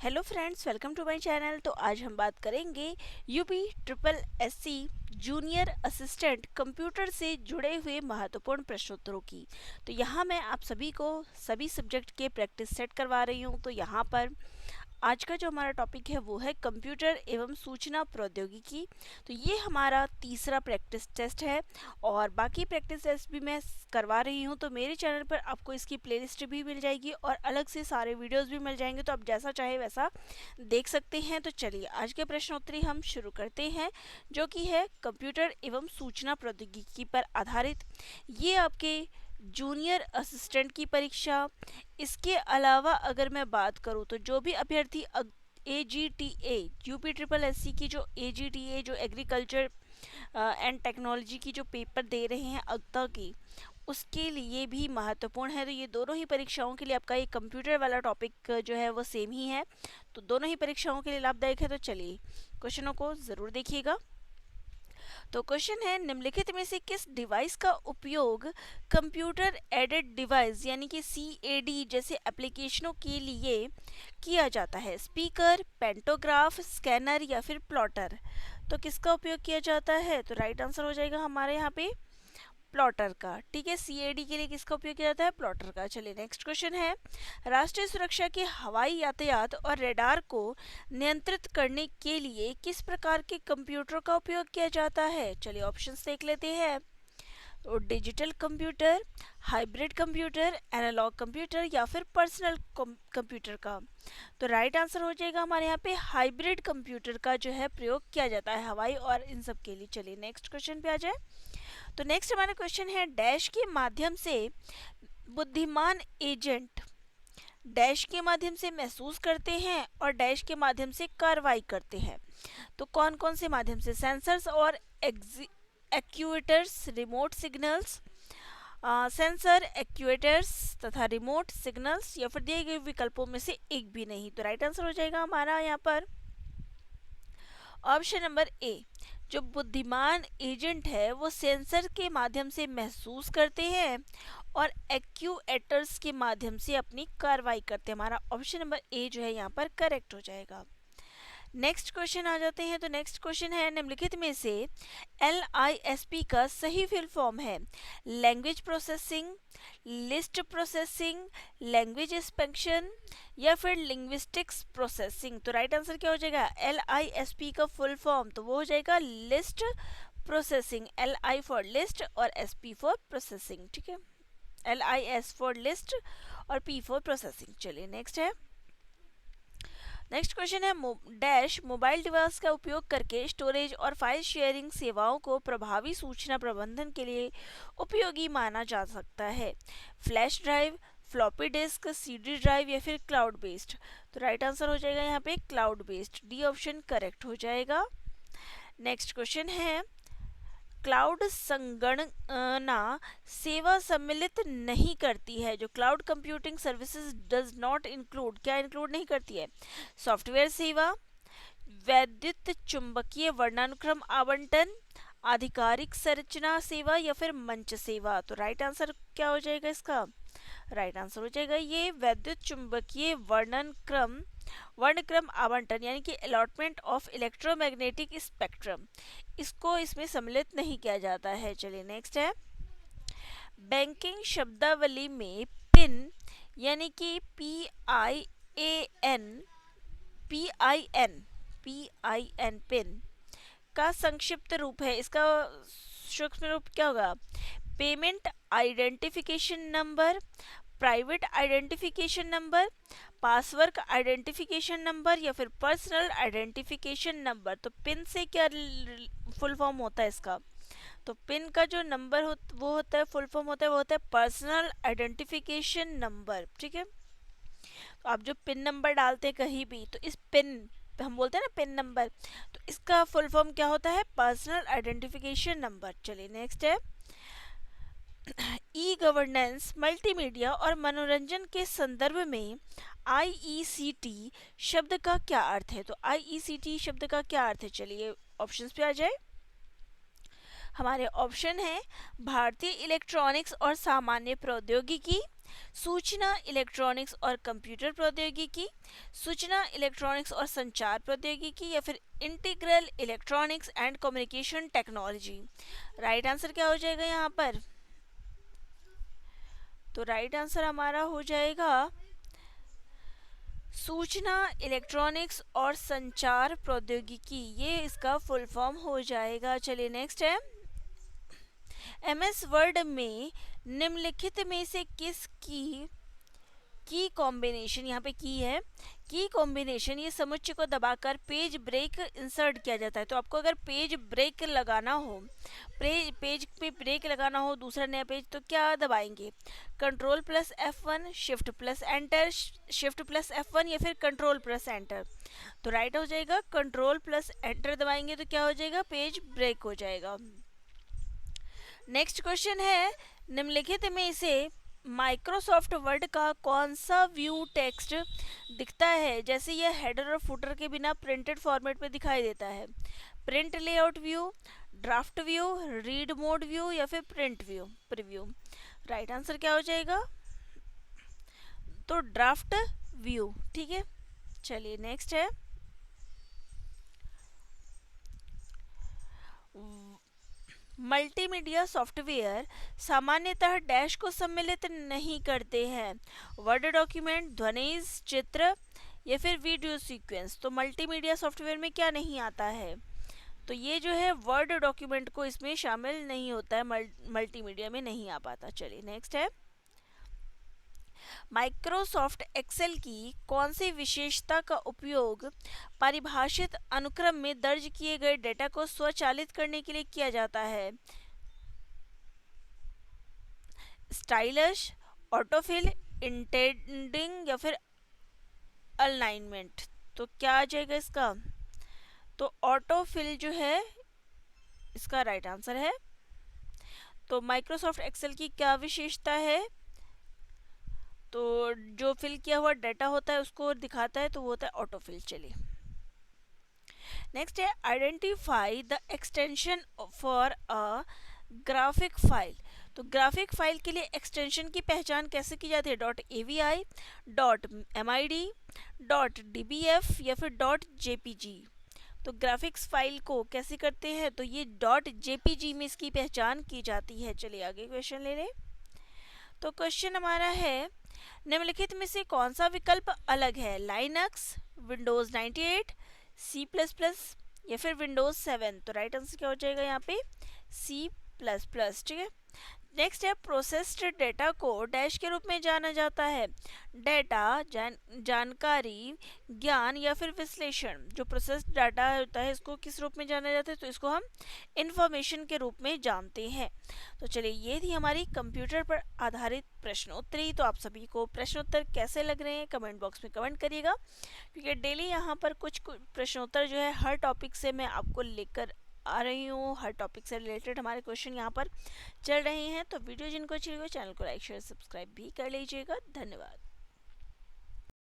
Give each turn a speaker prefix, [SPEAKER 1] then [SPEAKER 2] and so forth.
[SPEAKER 1] Hello friends, welcome to my channel. तो आज हम बात करेंगे UP triple SC junior assistant computer से जुड़े हुए महत्वपूर्ण प्रश्नोत्तरों की। तो यहाँ मैं आप सभी को सभी सब्जेक्ट के प्रैक्टिस सेट करवा रही हूँ। तो यहाँ पर आज का जो हमारा टॉपिक है वो है कंप्यूटर एवं सूचना प्रौद्योगिकी। तो ये हमारा तीसरा प्रैक्टिस टेस्ट है और बाकी प्रैक्टिस टेस्ट भी मैं करवा रही हूँ। तो मेरे चैनल पर आपको इसकी प्लेलिस्ट भी मिल जाएगी और अलग से सारे वीडियोस भी मिल जाएंगे, तो आप जैसा चाहे वैसा देख सकते हैं। तो चलिए आज के प्रश्नोत्तरी हम शुरू करते हैं, जो कि है कंप्यूटर एवं सूचना प्रौद्योगिकी पर आधारित। ये आपके जूनियर असिस्टेंट की परीक्षा। इसके अलावा अगर मैं बात करूं तो जो भी अभ्यर्थी AGTA यूपी ट्रिपल एससी की जो AGTA जो एग्रीकल्चर एंड टेक्नोलॉजी की जो पेपर दे रहे हैं अगता की, उसके लिए भी महत्वपूर्ण है। तो ये दोनों ही परीक्षाओं के लिए आपका ये कंप्यूटर वाला टॉपिक जो है वो सेम ही है, तो दोनों ही परीक्षाओं के लिए लाभदायक है। तो चलिए क्वेश्चनों को ज़रूर देखिएगा। तो क्वेश्चन है, निम्नलिखित में से किस डिवाइस का उपयोग कंप्यूटर एडेड डिवाइस यानी कि CAD जैसे एप्लीकेशनों के लिए किया जाता है? स्पीकर, पेंटोग्राफ, स्कैनर या फिर प्लॉटर? तो किसका उपयोग किया जाता है? तो राइट आंसर हो जाएगा हमारे यहाँ पे प्लॉटर का। ठीक है, CAD के लिए किसका उपयोग किया जाता है? प्लॉटर का। चलिए नेक्स्ट क्वेश्चन है, राष्ट्रीय सुरक्षा के हवाई यातायात और रडार को नियंत्रित करने के लिए किस प्रकार के कंप्यूटर का उपयोग किया जाता है? चलिए ऑप्शंस देख लेते हैं। तो digital computer, hybrid computer, analogue computer या फिर पर्सनल कंप्यूटर का? तो राइट आंसर हो जाएगा हमारे यहाँ पे हाइब्रिड कंप्यूटर का जो है प्रयोग किया जाता है हवाई और इन सब के लिए। चलिए नेक्स्ट क्वेश्चन पे आ जाए। तो नेक्स्ट हमारा क्वेश्चन है, डैश के माध्यम से बुद्धिमान एजेंट डैश के माध्यम से महसूस करते हैं और डैश के माध्यम से कार्रवाई करते हैं। तो कौन कौन से माध्यम से? सेंसर्स और actuators, remote signals, sensor, actuators तथा रिमोट सिग्नल्स, या फिर दिए गए विकल्पों में से एक भी नहीं। तो राइट आंसर हो जाएगा हमारा यहाँ पर ऑप्शन नंबर ए। जो बुद्धिमान एजेंट है वो सेंसर के माध्यम से महसूस करते हैं और एक्चुएटर्स के माध्यम से अपनी कार्रवाई करते हैं। हमारा ऑप्शन नंबर ए जो है यहाँ पर करेक्ट हो जाएगा। नेक्स्ट क्वेश्चन आ जाते हैं। तो नेक्स्ट क्वेश्चन है, निम्नलिखित में से LISP का सही फुल फॉर्म है? Language processing, list processing, language expansion या फिर लिंग्विस्टिक्स प्रोसेसिंग? तो राइट आंसर क्या हो जाएगा? LISP का फुल फॉर्म तो वो हो जाएगा list processing. LI for list और SP फॉर प्रोसेसिंग। ठीक है, LIS फॉर लिस्ट और P फॉर प्रोसेसिंग। चलिए नेक्स्ट है, नेक्स्ट क्वेश्चन है, डैश मोबाइल डिवाइस का उपयोग करके स्टोरेज और फाइल शेयरिंग सेवाओं को प्रभावी सूचना प्रबंधन के लिए उपयोगी माना जा सकता है? Flash drive, floppy disk, CD drive या फिर क्लाउड बेस्ड? तो राइट आंसर हो जाएगा यहाँ पे cloud based. D option correct हो जाएगा। नेक्स्ट क्वेश्चन है, क्लाउड संगणना सेवा सम्मिलित नहीं करती है। जो cloud computing services does not include, क्या इंक्लूड नहीं करती है? सॉफ्टवेयर सेवा, वैद्युत चुंबकीय वर्णानुक्रम आवंटन, आधिकारिक संरचना सेवा या फिर मंच सेवा? तो राइट आंसर क्या हो जाएगा इसका? राइट आंसर हो जाएगा ये वैद्युत चुंबकीय वर्णक्रम आवंटन यानी कि अलॉटमेंट ऑफ इलेक्ट्रोमैग्नेटिक स्पेक्ट्रम, इसको इसमें सम्मिलित नहीं किया जाता है। चलिए नेक्स्ट है, बैंकिंग शब्दावली में पिन यानी कि PIN पिन का संक्षिप्त रूप है। इसका सूक्ष्म रूप क्या होगा? Payment identification number, private identification number, password identification number या फिर पर्सनल आइडेंटिफिकेशन नंबर? तो पिन से क्या फुल फॉर्म होता है इसका? तो पिन का जो नंबर वो होता है, फुल फॉर्म होता है, वो होता है पर्सनल आइडेंटिफिकेशन नंबर। ठीक है, तो आप जो पिन नंबर डालते हैं कहीं भी, तो इस पिन हम बोलते हैं ना पिन नंबर, तो इसका फुल फॉर्म क्या होता है? Personal identification number. चलिए नेक्स्ट है, ई गवर्नेंस, मल्टीमीडिया और मनोरंजन के संदर्भ में IECT शब्द का क्या अर्थ है? तो IECT शब्द का क्या अर्थ है? चलिए ऑप्शंस पे आ जाए। हमारे ऑप्शन है भारतीय इलेक्ट्रॉनिक्स और सामान्य प्रौद्योगिकी, सूचना इलेक्ट्रॉनिक्स और कंप्यूटर प्रौद्योगिकी, सूचना इलेक्ट्रॉनिक्स और संचार प्रौद्योगिकी, या फिर integral electronics and communication technology. Right answer क्या हो जाएगा यहाँ पर? तो राइट आंसर हमारा हो जाएगा सूचना इलेक्ट्रॉनिक्स और संचार प्रौद्योगिकी, ये इसका फुल फॉर्म हो जाएगा। चलिए नेक्स्ट है, एमएस वर्ड में निम्नलिखित में से किस की कॉम्बिनेशन, यहाँ पे की है, की कॉम्बिनेशन ये समुच्चय को दबाकर पेज ब्रेक इंसर्ट किया जाता है। तो आपको अगर पेज ब्रेक लगाना हो, पेज पे ब्रेक लगाना हो दूसरा नया पेज, तो क्या दबाएंगे? Control plus F1, shift plus enter, shift plus F1, या फिर कंट्रोल प्लस एंटर। तो राइट हो जाएगा कंट्रोल प्लस एंटर दबाएंगे तो क्या हो जाएगा? पेज ब्रेक हो जाएगा। नेक्स्ट क्वेश्चन है, निम्नलिखित में से माइक्रोसॉफ्ट वर्ड का कौन सा व्यू टेक्स्ट दिखता है जैसे यह हेडर और फुटर के बिना प्रिंटेड फॉर्मेट में दिखाई देता है? Print layout view, draft view, read mode view, या फिर print view preview. Right answer क्या हो जाएगा? तो ड्राफ्ट व्यू। ठीक है, चलिए नेक्स्ट है, मल्टीमीडिया सॉफ्टवेयर सामान्यतः डैश को सम्मिलित नहीं करते हैं। वर्ड डॉक्यूमेंट, ध्वनिज, चित्र, या फिर वीडियो सीक्वेंस। तो मल्टीमीडिया सॉफ्टवेयर में क्या नहीं आता है? तो ये जो है वर्ड डॉक्यूमेंट को इसमें शामिल नहीं होता है, मल्टीमीडिया में नहीं आ पाता। चलिए नेक्स्ट है, माइक्रोसॉफ्ट एक्सेल की कौन सी विशेषता का उपयोग परिभाषित अनुक्रम में दर्ज किए गए डेटा को स्वचालित करने के लिए किया जाता है? स्टाइलस, ऑटोफिल, इंटेंडिंग, या फिर अलाइनमेंट। तो क्या आ जाएगा इसका? तो ऑटोफिल जो है इसका राइट आंसर है। तो माइक्रोसॉफ्ट एक्सेल की क्या विशेषता है? तो जो फिल किया हुआ डाटा होता है उसको दिखाता है, तो वो होता है ऑटोफिल। चलिए नेक्स्ट है, identify the extension for a graphic file. तो ग्राफिक फाइल के लिए एक्सटेंशन की पहचान कैसे की जाती है? .avi, .mid, .dbf, या फिर .jpg। तो ग्राफिक्स फाइल को कैसे करते हैं? तो ये .jpg में इसकी पहचान की जाती है। चलिए आगे क्वेश्चन ले लें। तो क्वेश्चन हमारा है, निम्नलिखित में से कौन सा विकल्प अलग है? लाइनक्स, विंडोज 98, C++, या फिर विंडोज 7। तो राइट आंसर क्या हो जाएगा यहाँ पे? C++। ठीक है, नेक्स्ट है, प्रोसेस्ड डेटा को डैश के रूप में जाना जाता है? डेटा, जानकारी, ज्ञान, या फिर विश्लेषण। जो प्रोसेस्ड डाटा होता है इसको किस रूप में जाना जाता है? तो इसको हम इंफॉर्मेशन के रूप में जानते हैं। तो चलिए ये थी हमारी कंप्यूटर पर आधारित प्रश्नोत्तरी। तो आप सभी को प्रश्नोत्तर कैसे लग रहे हैं कमेंट बॉक्स में कमेंट करिएगा, क्योंकि डेली यहाँ पर कुछ प्रश्नोत्तर जो है हर टॉपिक से मैं आपको लेकर आ रही हूँ। हर टॉपिक से रिलेटेड हमारे क्वेश्चन यहाँ पर चल रहे हैं। तो वीडियो जिनको अच्छी लगी चैनल को लाइक शेयर सब्सक्राइब भी कर लीजिएगा। धन्यवाद।